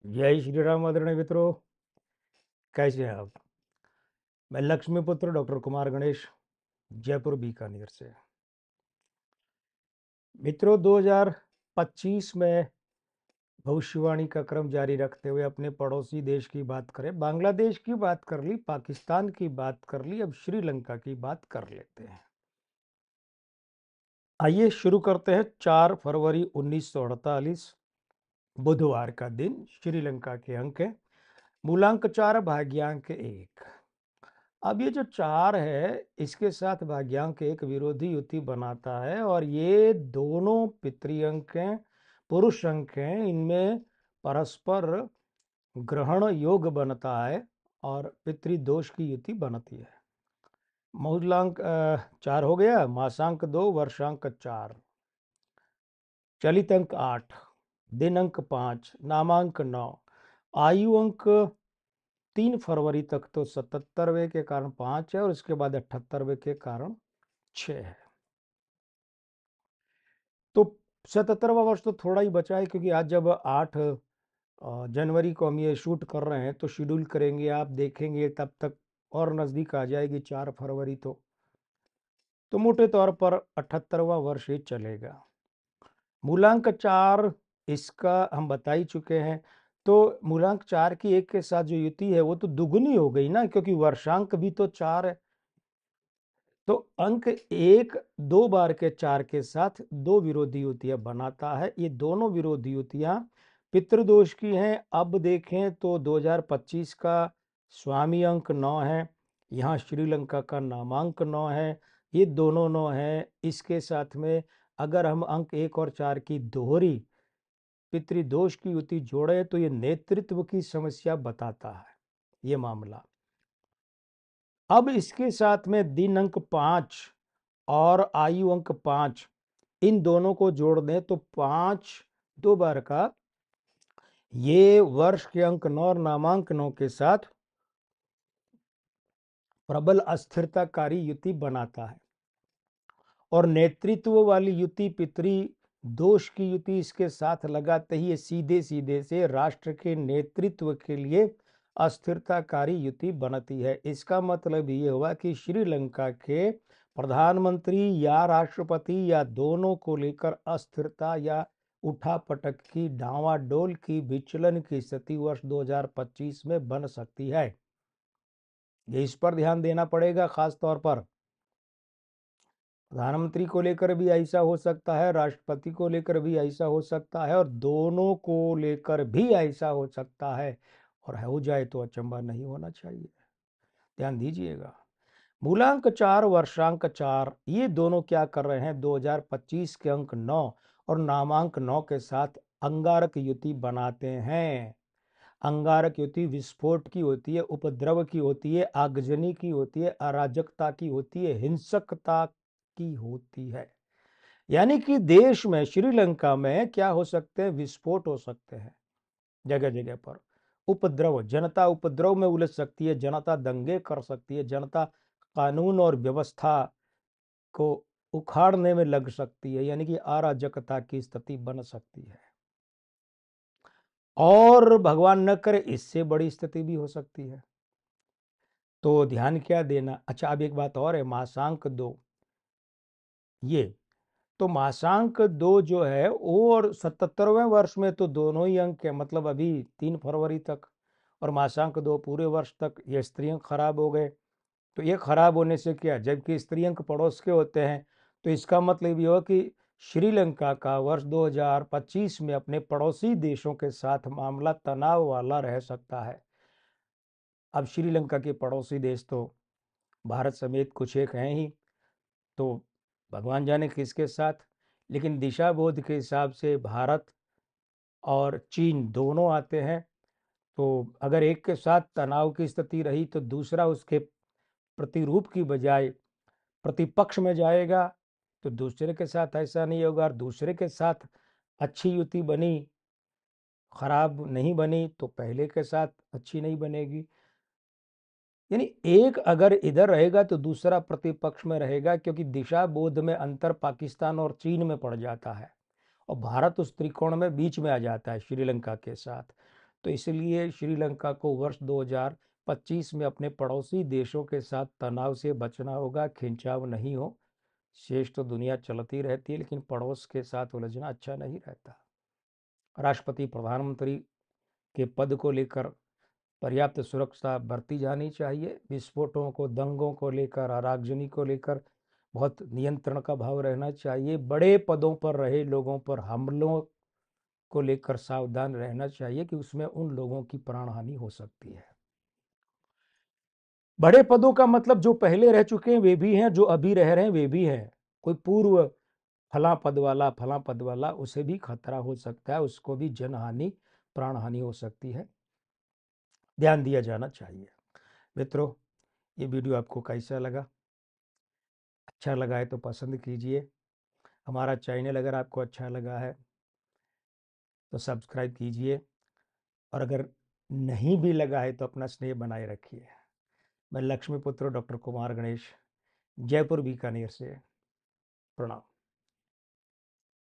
जय श्री राम आदरणीय मित्रों, कैसे हैं आप। मैं लक्ष्मीपुत्र डॉक्टर कुमार गणेश, जयपुर बीकानेर से। मित्रों, 2025 में भविष्यवाणी का क्रम जारी रखते हुए अपने पड़ोसी देश की बात करें। बांग्लादेश की बात कर ली, पाकिस्तान की बात कर ली, अब श्रीलंका की बात कर लेते हैं। आइए शुरू करते हैं। 4 फरवरी 1948 बुधवार का दिन। श्रीलंका के अंक है मूलांक 4, भाग्यांक 1। अब ये जो 4 है, इसके साथ भाग्यांक 1 विरोधी युति बनाता है और ये दोनों पितृअंक हैं, पुरुष अंक हैं। इनमें परस्पर ग्रहण योग बनता है और पितृदोष की युति बनती है। मूलांक 4 हो गया, मासांक 2, वर्षांक 4, चलित अंक 8, दिन अंक 5, नामांक 9, आयु अंक 3 फरवरी तक तो 77वें के कारण 5 है और इसके बाद 78वें के कारण 6 है। तो 77वां वर्ष तो थोड़ा ही बचा है, क्योंकि आज जब 8 जनवरी को हम ये शूट कर रहे हैं तो शेड्यूल करेंगे, आप देखेंगे तब तक और नज़दीक आ जाएगी 4 फरवरी। तो मोटे तौर पर 78वां वर्ष ही चलेगा। मूलांक 4 इसका हम बता ही चुके हैं। तो मूलांक 4 की 1 के साथ जो युति है वो तो दुगुनी हो गई ना, क्योंकि वर्षांक भी तो 4 है। तो अंक 1 2 बार के 4 के साथ 2 विरोधी युतियां बनाता है। ये दोनों विरोधी युतियां पितृदोष की हैं। अब देखें तो 2025 का स्वामी अंक 9 है, यहाँ श्रीलंका का नामांक 9 है, ये दोनों 9 है। इसके साथ में अगर हम अंक 1 और 4 की दोहरी पितृदोष की युति जोड़े तो ये नेतृत्व की समस्या बताता है ये मामला। अब इसके साथ में दिन अंक 5 और आयु अंक 5, इन दोनों को जोड़ दें तो 5 2 बार का ये वर्ष के अंक 9 और नामांक 9 के साथ प्रबल अस्थिरताकारी युति बनाता है। और नेतृत्व वाली युति पितृ दोष की युति इसके साथ लगाते ही सीधे सीधे से राष्ट्र के नेतृत्व के लिए अस्थिरताकारी युति बनती है। इसका मतलब ये हुआ कि श्रीलंका के प्रधानमंत्री या राष्ट्रपति या दोनों को लेकर अस्थिरता या उठापटक की, डावाडोल की, विचलन की स्थिति वर्ष 2025 में बन सकती है। ये इस पर ध्यान देना पड़ेगा। खास तौर पर प्रधानमंत्री को लेकर भी ऐसा हो सकता है, राष्ट्रपति को लेकर भी ऐसा हो सकता है और दोनों को लेकर भी ऐसा हो सकता है। और हो जाए तो अचंभा नहीं होना चाहिए। ध्यान दीजिएगा। मूलांक 4, वर्षांक 4, ये दोनों क्या कर रहे हैं, 2025 के अंक 9 और नामांक 9 के साथ अंगारक युति बनाते हैं। अंगारक युति विस्फोट की होती है, उपद्रव की होती है, आगजनी की होती है, अराजकता की होती है, हिंसकता की होती है। यानी कि देश में, श्रीलंका में क्या हो सकते हैं, विस्फोट हो सकते हैं जगह जगह पर। उपद्रव, जनता उपद्रव में उलझ सकती है, जनता दंगे कर सकती है, जनता कानून और व्यवस्था को उखाड़ने में लग सकती है, यानी कि अराजकता की स्थिति बन सकती है। और भगवान न करे इससे बड़ी स्थिति भी हो सकती है। तो ध्यान क्या देना। अच्छा, अब एक बात और है, मासांक 2, ये तो मासांक 2 जो है वो, और 77वें वर्ष में तो दोनों ही अंक है, मतलब अभी 3 फरवरी तक, और मासांक 2 पूरे वर्ष तक। ये स्त्री अंक खराब हो गए। तो ये खराब होने से क्या, जबकि स्त्री अंक पड़ोस के होते हैं, तो इसका मतलब ये हो कि श्रीलंका का वर्ष 2025 में अपने पड़ोसी देशों के साथ मामला तनाव वाला रह सकता है। अब श्रीलंका के पड़ोसी देश तो भारत समेत कुछ एक हैं ही, तो भगवान जाने किसके साथ। लेकिन दिशा बोध के हिसाब से भारत और चीन दोनों आते हैं। तो अगर एक के साथ तनाव की स्थिति रही तो दूसरा उसके प्रतिरूप की बजाय प्रतिपक्ष में जाएगा। तो दूसरे के साथ ऐसा नहीं होगा, और दूसरे के साथ अच्छी युति बनी, खराब नहीं बनी, तो पहले के साथ अच्छी नहीं बनेगी। यानी एक अगर इधर रहेगा तो दूसरा प्रतिपक्ष में रहेगा, क्योंकि दिशा बोध में अंतर पाकिस्तान और चीन में पड़ जाता है और भारत उस त्रिकोण में बीच में आ जाता है श्रीलंका के साथ। तो इसलिए श्रीलंका को वर्ष 2025 में अपने पड़ोसी देशों के साथ तनाव से बचना होगा, खिंचाव नहीं हो। शेष तो दुनिया चलती रहती है, लेकिन पड़ोस के साथ उलझना अच्छा नहीं रहता। राष्ट्रपति प्रधानमंत्री के पद को लेकर पर्याप्त सुरक्षा बरती जानी चाहिए। विस्फोटों को, दंगों को लेकर, आगजनी को लेकर बहुत नियंत्रण का भाव रहना चाहिए। बड़े पदों पर रहे लोगों पर हमलों को लेकर सावधान रहना चाहिए कि उसमें उन लोगों की प्राण हानि हो सकती है। बड़े पदों का मतलब जो पहले रह चुके हैं वे भी हैं, जो अभी रह रहे हैं वे भी हैं। कोई पूर्व फला पद वाला उसे भी खतरा हो सकता है, उसको भी जनहानि, प्राण हानि हो सकती है, ध्यान दिया जाना चाहिए। मित्रों, ये वीडियो आपको कैसा लगा? अच्छा लगा है तो पसंद कीजिए। हमारा चैनल अगर आपको अच्छा लगा है तो सब्सक्राइब कीजिए, और अगर नहीं भी लगा है तो अपना स्नेह बनाए रखिए। मैं लक्ष्मीपुत्र डॉक्टर कुमार गणेश, जयपुर बीकानेर से, प्रणाम।